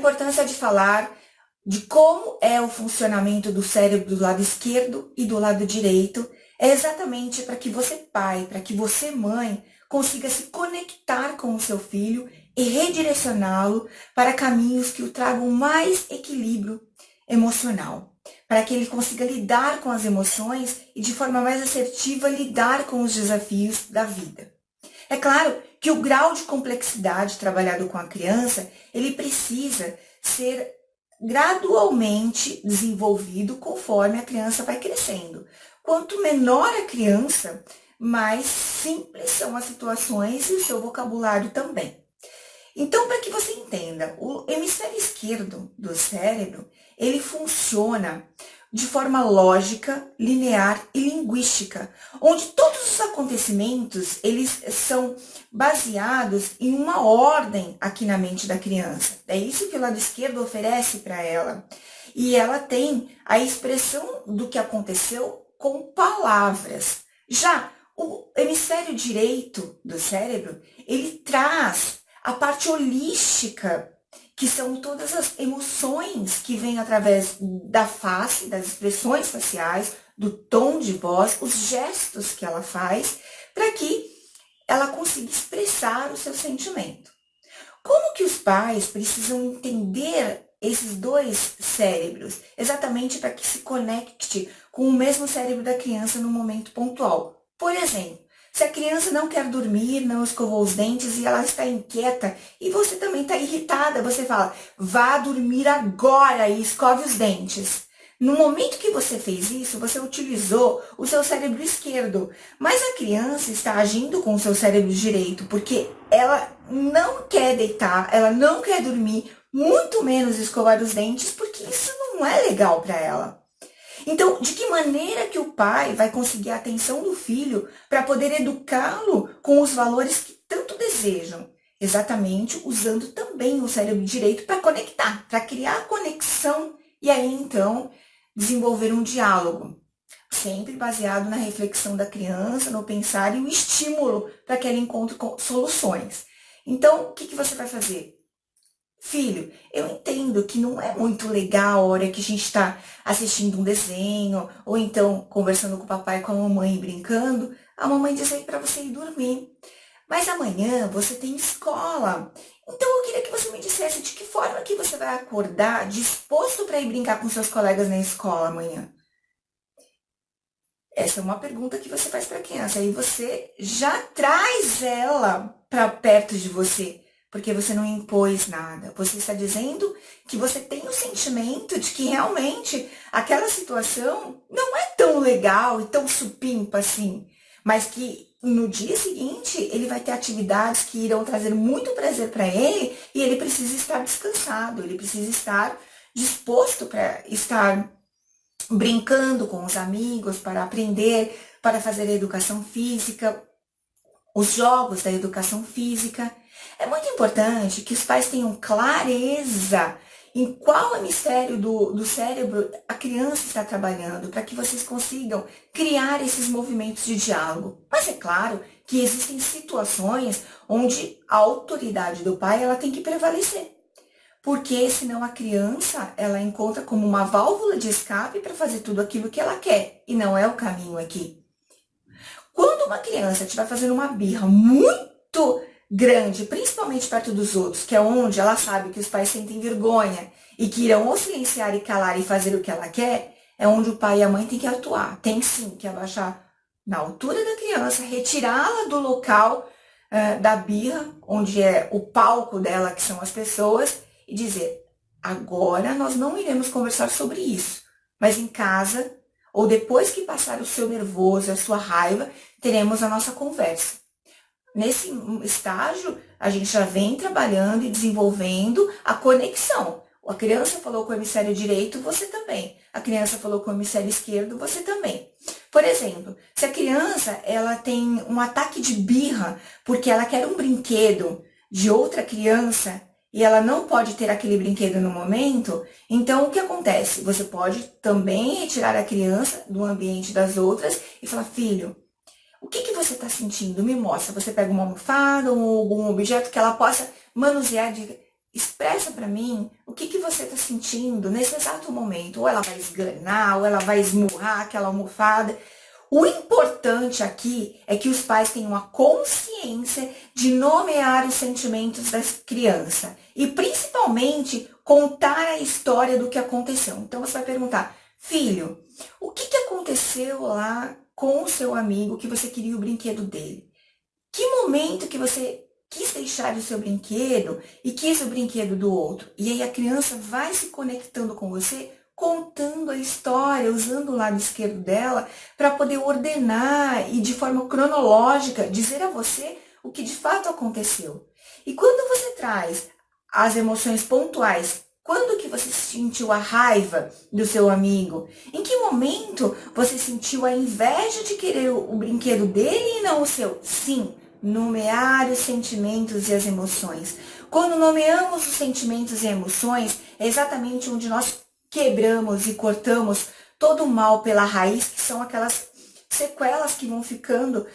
importância de falar de como é o funcionamento do cérebro do lado esquerdo e do lado direito é exatamente para que você, pai, para que você, mãe, consiga se conectar com o seu filho e redirecioná-lo para caminhos que o tragam mais equilíbrio emocional, para que ele consiga lidar com as emoções e de forma mais assertiva lidar com os desafios da vida. É claro que o grau de complexidade trabalhado com a criança, ele precisa ser gradualmente desenvolvido conforme a criança vai crescendo. Quanto menor a criança, mais simples são as situações e o seu vocabulário também. Então, para que você entenda, o hemisfério esquerdo do cérebro, ele funciona de forma lógica, linear e linguística, onde todos os acontecimentos, eles são baseados em uma ordem aqui na mente da criança. É isso que o lado esquerdo oferece para ela. E ela tem a expressão do que aconteceu com palavras. Já o hemisfério direito do cérebro, ele traz a parte holística, que são todas as emoções que vêm através da face, das expressões faciais, do tom de voz, os gestos que ela faz, para que ela consiga expressar o seu sentimento. Como que os pais precisam entender esses dois cérebros, exatamente para que se conecte com o mesmo cérebro da criança no momento pontual? Por exemplo, se a criança não quer dormir, não escovou os dentes e ela está inquieta e você também está irritada, você fala, vá dormir agora e escove os dentes. No momento que você fez isso, você utilizou o seu cérebro esquerdo, mas a criança está agindo com o seu cérebro direito, porque ela não quer deitar, ela não quer dormir, muito menos escovar os dentes, porque isso não é legal para ela. Então, de que maneira que o pai vai conseguir a atenção do filho para poder educá-lo com os valores que tanto desejam? Exatamente usando também o cérebro direito para conectar, para criar conexão e aí então desenvolver um diálogo, sempre baseado na reflexão da criança, no pensar e o estímulo para que ela encontre soluções. Então, o que você vai fazer? Filho, eu entendo que não é muito legal a hora que a gente está assistindo um desenho, ou então conversando com o papai e com a mamãe brincando, a mamãe diz aí para você ir dormir. Mas amanhã você tem escola. Então eu queria que você me dissesse de que forma que você vai acordar disposto para ir brincar com seus colegas na escola amanhã. Essa é uma pergunta que você faz para a criança. Aí você já traz ela para perto de você. Porque você não impôs nada. Você está dizendo que você tem o sentimento de que realmente aquela situação não é tão legal e tão supimpa assim. Mas que no dia seguinte ele vai ter atividades que irão trazer muito prazer para ele e ele precisa estar descansado. Ele precisa estar disposto para estar brincando com os amigos, para aprender, para fazer a educação física, os jogos da educação física. É muito importante que os pais tenham clareza em qual hemisfério do cérebro a criança está trabalhando, para que vocês consigam criar esses movimentos de diálogo. Mas é claro que existem situações onde a autoridade do pai ela tem que prevalecer. Porque senão a criança ela encontra como uma válvula de escape para fazer tudo aquilo que ela quer. E não é o caminho aqui. Quando uma criança estiver fazendo uma birra muito grande, principalmente perto dos outros, que é onde ela sabe que os pais sentem vergonha e que irão ou silenciar e calar e fazer o que ela quer, é onde o pai e a mãe têm que atuar. Tem sim que abaixar na altura da criança, retirá-la do local da birra, onde é o palco dela, que são as pessoas, e dizer, agora nós não iremos conversar sobre isso, mas em casa, ou depois que passar o seu nervoso, a sua raiva, teremos a nossa conversa. Nesse estágio, a gente já vem trabalhando e desenvolvendo a conexão. A criança falou com o hemisfério direito, você também. A criança falou com o hemisfério esquerdo, você também. Por exemplo, se a criança ela tem um ataque de birra porque ela quer um brinquedo de outra criança e ela não pode ter aquele brinquedo no momento, então o que acontece? Você pode também retirar a criança do ambiente das outras e falar, filho, o que você está sentindo? Me mostra. Você pega uma almofada ou algum objeto que ela possa manusear e diga, expressa para mim o que você está sentindo nesse exato momento. Ou ela vai esganar, ou ela vai esmurrar aquela almofada. O importante aqui é que os pais tenham a consciência de nomear os sentimentos da criança e principalmente contar a história do que aconteceu. Então você vai perguntar: filho, o que aconteceu lá com o seu amigo que você queria o brinquedo dele? Que momento que você quis deixar o seu brinquedo e quis o brinquedo do outro? E aí a criança vai se conectando com você, contando a história, usando o lado esquerdo dela para poder ordenar e de forma cronológica dizer a você o que de fato aconteceu. E quando você traz as emoções pontuais, quando que você sentiu a raiva do seu amigo? Em que momento você sentiu a inveja de querer o brinquedo dele e não o seu? Sim, nomear os sentimentos e as emoções. Quando nomeamos os sentimentos e emoções, é exatamente onde nós quebramos e cortamos todo o mal pela raiz, que são aquelas sequelas que vão ficando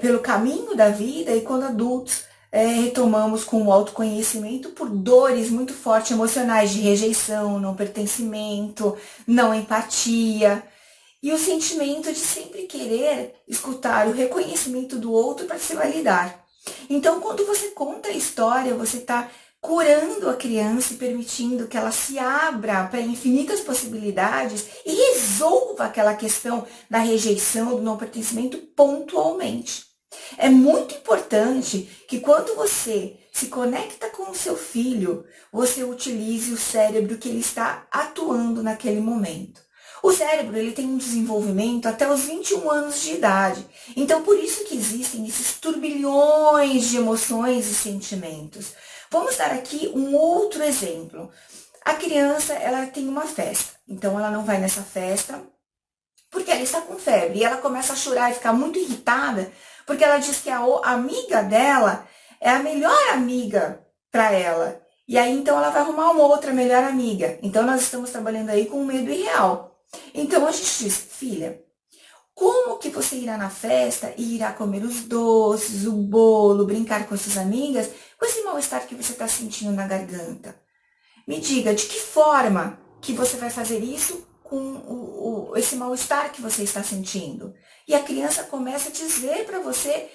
pelo caminho da vida, e quando adultos retomamos com o autoconhecimento por dores muito fortes emocionais de rejeição, não pertencimento, não empatia, e o sentimento de sempre querer escutar o reconhecimento do outro para se validar. Então, quando você conta a história, você está curando a criança e permitindo que ela se abra para infinitas possibilidades e resolva aquela questão da rejeição, do não pertencimento pontualmente. É muito importante que quando você se conecta com o seu filho, você utilize o cérebro que ele está atuando naquele momento. O cérebro ele tem um desenvolvimento até os 21 anos de idade. Então, por isso que existem esses turbilhões de emoções e sentimentos. Vamos dar aqui um outro exemplo. A criança ela tem uma festa, então ela não vai nessa festa porque ela está com febre. E ela começa a chorar e ficar muito irritada porque ela diz que a amiga dela é a melhor amiga para ela. E aí, então, ela vai arrumar uma outra melhor amiga. Então, nós estamos trabalhando aí com um medo irreal. Então, a gente diz: filha, como que você irá na festa e irá comer os doces, o bolo, brincar com suas amigas, com esse mal-estar que você está sentindo na garganta? Me diga, de que forma que você vai fazer isso com esse mal-estar que você está sentindo? E a criança começa a dizer para você,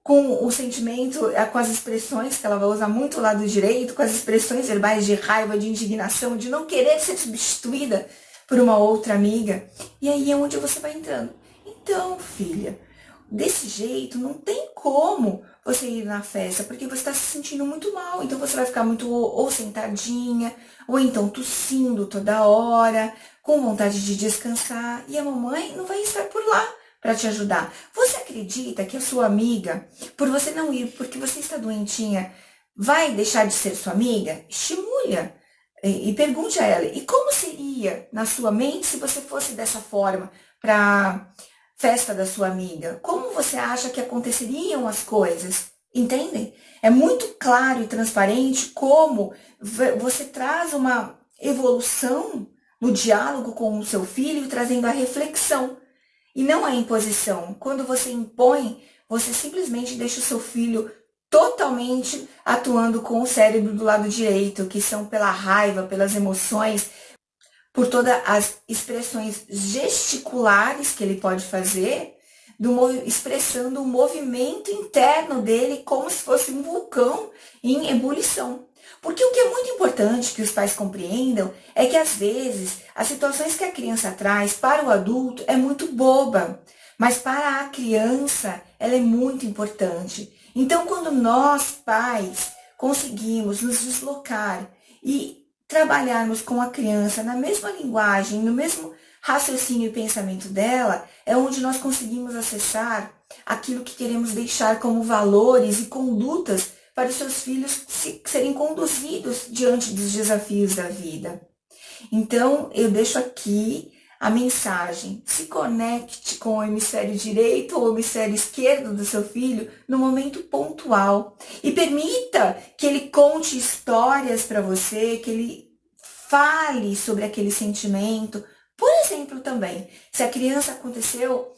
com o sentimento, com as expressões que ela vai usar muito lá do direito, com as expressões verbais de raiva, de indignação, de não querer ser substituída por uma outra amiga. E aí é onde você vai entrando. Então, filha, desse jeito não tem como você ir na festa, porque você está se sentindo muito mal. Então você vai ficar muito ou sentadinha, ou então tossindo toda hora, com vontade de descansar, e a mamãe não vai estar por lá para te ajudar. Você acredita que a sua amiga, por você não ir porque você está doentinha, vai deixar de ser sua amiga? Estimule e pergunte a ela: e como seria na sua mente se você fosse dessa forma para festa da sua amiga? Como você acha que aconteceriam as coisas? Entendem? É muito claro e transparente como você traz uma evolução no diálogo com o seu filho, trazendo a reflexão e não a imposição. Quando você impõe, você simplesmente deixa o seu filho totalmente atuando com o cérebro do lado direito, que são pela raiva, pelas emoções, por todas as expressões gesticulares que ele pode fazer, expressando o movimento interno dele como se fosse um vulcão em ebulição. Porque o que é muito importante que os pais compreendam é que, às vezes, as situações que a criança traz para o adulto é muito boba, mas para a criança ela é muito importante. Então, quando nós, pais, conseguimos nos deslocar e trabalharmos com a criança na mesma linguagem, no mesmo raciocínio e pensamento dela, é onde nós conseguimos acessar aquilo que queremos deixar como valores e condutas para os seus filhos serem conduzidos diante dos desafios da vida. Então, eu deixo aqui a mensagem: se conecte com o hemisfério direito ou o hemisfério esquerdo do seu filho no momento pontual e permita que ele conte histórias para você, que ele fale sobre aquele sentimento. Por exemplo, também, se a criança aconteceu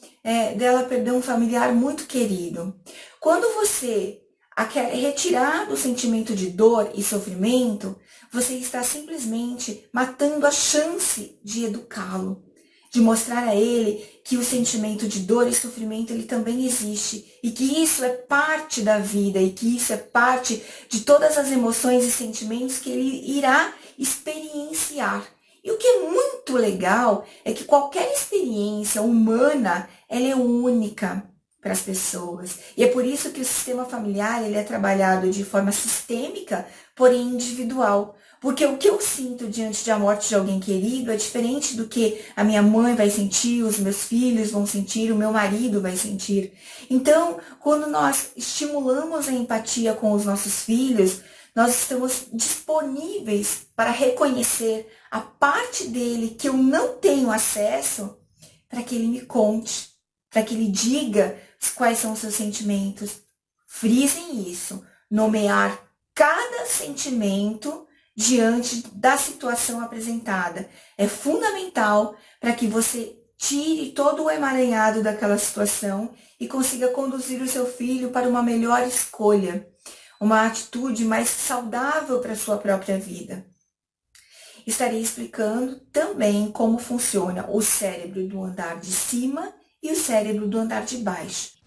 dela perder um familiar muito querido, quando você Retirar o sentimento de dor e sofrimento, você está simplesmente matando a chance de educá-lo, de mostrar a ele que o sentimento de dor e sofrimento ele também existe e que isso é parte da vida e que isso é parte de todas as emoções e sentimentos que ele irá experienciar. E o que é muito legal é que qualquer experiência humana, ela é única para as pessoas. E é por isso que o sistema familiar ele é trabalhado de forma sistêmica, porém individual. Porque o que eu sinto diante da morte de alguém querido é diferente do que a minha mãe vai sentir, os meus filhos vão sentir, o meu marido vai sentir. Então, quando nós estimulamos a empatia com os nossos filhos, nós estamos disponíveis para reconhecer a parte dele que eu não tenho acesso, para que ele me conte, para que ele diga quais são os seus sentimentos. Frisem isso, nomear cada sentimento diante da situação apresentada. É fundamental para que você tire todo o emaranhado daquela situação e consiga conduzir o seu filho para uma melhor escolha, uma atitude mais saudável para a sua própria vida. Estarei explicando também como funciona o cérebro do andar de cima e o cérebro do andar de baixo.